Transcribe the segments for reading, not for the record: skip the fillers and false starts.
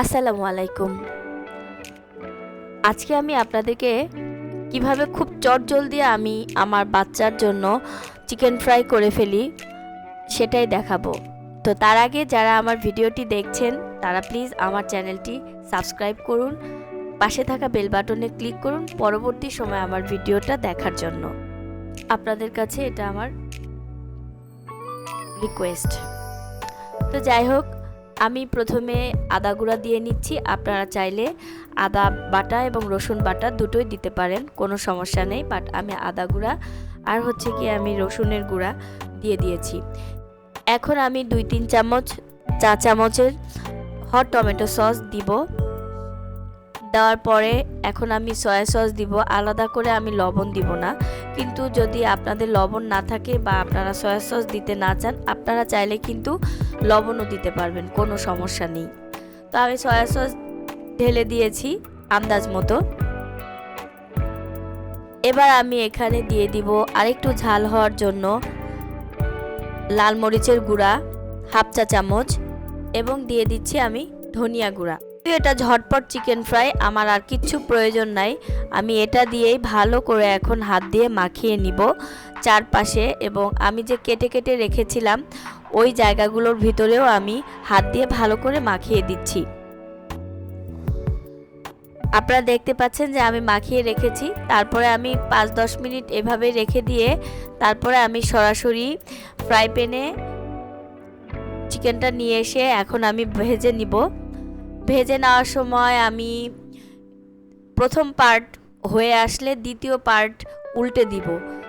আসসালামু আলাইকুম। আজকে আমি আপনাদেরকে কিভাবে খুব চটজলদি আমি আমার বাচ্চার জন্য চিকেন ফ্রাই করে ফেলি সেটাই দেখাবো। তো তার আগে যারা আমার ভিডিওটি দেখছেন তারা প্লিজ আমার চ্যানেলটি সাবস্ক্রাইব করুন, পাশে থাকা বেল বাটনে ক্লিক করুন পরবর্তী সময় আমার ভিডিওটা দেখার জন্য। আপনাদের কাছে এটা আমার রিকোয়েস্ট। তো যাই হোক, আমি প্রথমে আদা গুঁড়া দিয়ে নিচ্ছি। আপনারা চাইলে আদা বাটা এবং রসুন বাটা দুটোই দিতে পারেন, কোনো সমস্যা নেই, বাট আমি আদা গুঁড়া আর আমি রসুনের গুঁড়া দিয়ে দিয়েছি। এখন আমি 2-3 চা চামচের হট টমেটো সস দিব। দেওয়ার পরে এখন আমি সয়া সস দিব। আলাদা করে আমি লবণ দিব না, কিন্তু যদি আপনাদের লবণ না থাকে বা আপনারা সয়া সস দিতে না চান, আপনারা চাইলে কিন্তু লবণও দিতে পারবেন, কোনো সমস্যা নেই। তো আমি সয়া সস ঢেলে দিয়েছি আন্দাজ মতো। এবার আমি এখানে দিয়ে দিব আরেকটু ঝাল হওয়ার জন্য লাল মরিচের গুঁড়া হাফ চা চামচ এবং দিয়ে দিচ্ছি আমি ধনিয়া গুঁড়া। এটা ঝটপট চিকেন ফ্রাই, আমার আর কিচ্ছু প্রয়োজন নাই। আমি এটা দিয়েই ভালো করে এখন হাত দিয়ে মাখিয়ে নিব চারপাশে, এবং আমি যে কেটে কেটে রেখেছিলাম ওই জায়গাগুলোর ভিতরেও আমি হাত দিয়ে ভালো করে মাখিয়ে দিচ্ছি। আপনারা দেখতে পাচ্ছেন যে আমি মাখিয়ে রেখেছি। তারপরে আমি 5-10 মিনিট এভাবে রেখে দিয়ে তারপরে আমি সরাসরি ফ্রাই প্যানে চিকেনটা নিয়ে এসে এখন আমি ভেজে নিব। ভেজে নেওয়ার সময় আমি প্রথম পার্ট হয়ে আসলে দ্বিতীয় পার্ট উল্টে দিব।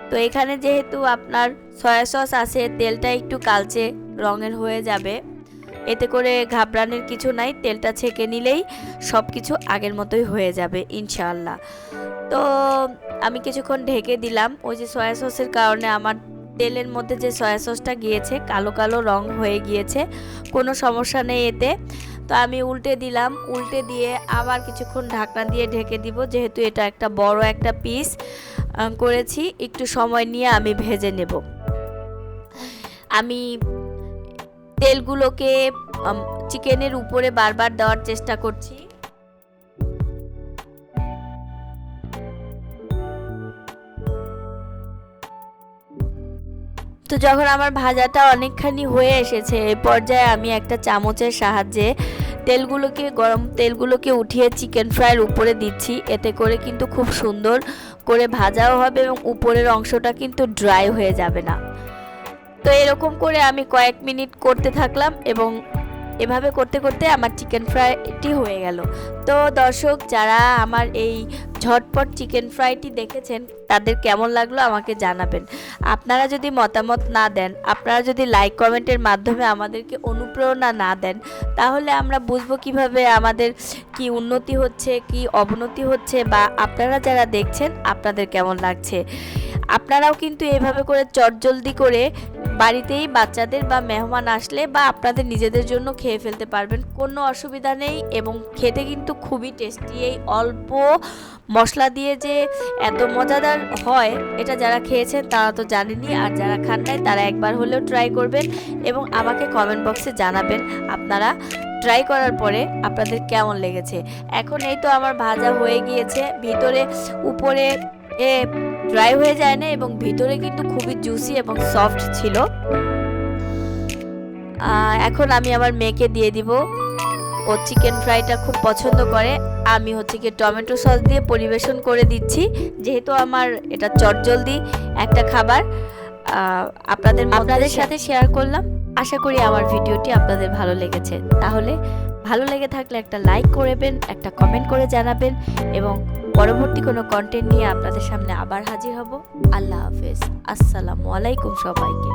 তো এখানে যেহেতু আপনার সয়া সস আছে, তেলটা একটু কালচে রঙের হয়ে যাবে, এতে করে ঘাবড়ানোর কিছু নাই। তেলটা ছেঁকে নিলেই সব কিছু আগের মতোই হয়ে যাবে ইনশাআল্লাহ। তো আমি কিছুক্ষণ ঢেকে দিলাম। ওই যে সয়া সসের কারণে আমার তেলের মধ্যে যে সয়া সসটা গিয়েছে কালো কালো রং হয়ে গিয়েছে, কোনো সমস্যা নেই এতে। তো আমি উল্টে দিলাম, উল্টে দিয়ে আবার কিছুক্ষণ ঢাকনা দিয়ে ঢেকে দিব। যেহেতু এটা একটা বড় একটা পিস করেছি, একটু সময় নিয়ে আমি ভেজে নেব। আমি তেলগুলোকে চিকেনের উপরে বারবার দেওয়ার চেষ্টা করছি। তো যখন আমার ভাজাটা অনেকখানি হয়ে এসেছে, এই পর্যায়ে আমি একটা চামচের সাহায্যে গরম তেলগুলোকে উঠিয়ে চিকেন ফ্রাইয়ের উপরে দিচ্ছি। এতে করে কিন্তু খুব সুন্দর করে ভাজাও হবে এবং উপরের অংশটা কিন্তু ড্রাই হয়ে যাবে না। তো এরকম করে আমি কয়েক মিনিট করতে থাকলাম এবং এভাবে করতে করতে আমার চিকেন ফ্রাইটি হয়ে গেল। তো দর্শক, যারা আমার এই ঝটপট চিকেন ফ্রাইটি দেখেছেন তাদের কেমন লাগলো আমাকে জানাবেন। আপনারা যদি মতামত না দেন, আপনারা যদি লাইক কমেন্টের মাধ্যমে আমাদেরকে অনুপ্রেরণা না দেন, তাহলে আমরা বুঝবো কিভাবে আমাদের কি উন্নতি হচ্ছে কি অবনতি হচ্ছে, বা আপনারা যারা দেখছেন আপনাদের কেমন লাগছে। আপনারাও কিন্তু এভাবে করে চটজলদি করে বাড়িতেই বাচ্চাদের বা মেহমান আসলে বা আপনাদের নিজেদের জন্য খেয়ে ফেলতে পারবেন, কোনো অসুবিধা নেই। এবং খেতে কিন্তু খুবই টেস্টি। এই অল্প মশলা দিয়ে যে এত মজাদার হয়, এটা যারা খেয়েছেন তারা তো জানেনই, আর যারা খান নাই তারা একবার হলেও ট্রাই করবেন এবং আমাকে কমেন্ট বক্সে জানাবেন আপনারা ট্রাই করার পরে আপনাদের কেমন লেগেছে। এখন এই তো আমার ভাজা হয়ে গিয়েছে, ভিতরে উপরে ড্রাই হয়ে যায় না এবং ভিতরে কিন্তু খুবই জুসি এবং সফট ছিল। এখন আমি আমার মেয়েকে দিয়ে দিব, ও চিকেন ফ্রাইটা খুব পছন্দ করে। আমি টমেটো সস দিয়ে পরিবেশন করে দিচ্ছি, যেহেতু আমার এটা চটজলদি একটা খাবার আপনাদের সাথে শেয়ার করলাম। আশা করি আমার ভিডিওটি আপনাদের ভালো লেগেছে। তাহলে ভালো লেগে থাকলে একটা লাইক করবেন, একটা কমেন্ট করে জানাবেন, এবং পরবর্তী কোনো কন্টেন্ট নিয়ে আপনাদের সামনে আবার হাজির হব। আল্লাহ হাফেজ, আসসালামু আলাইকুম সবাইকে।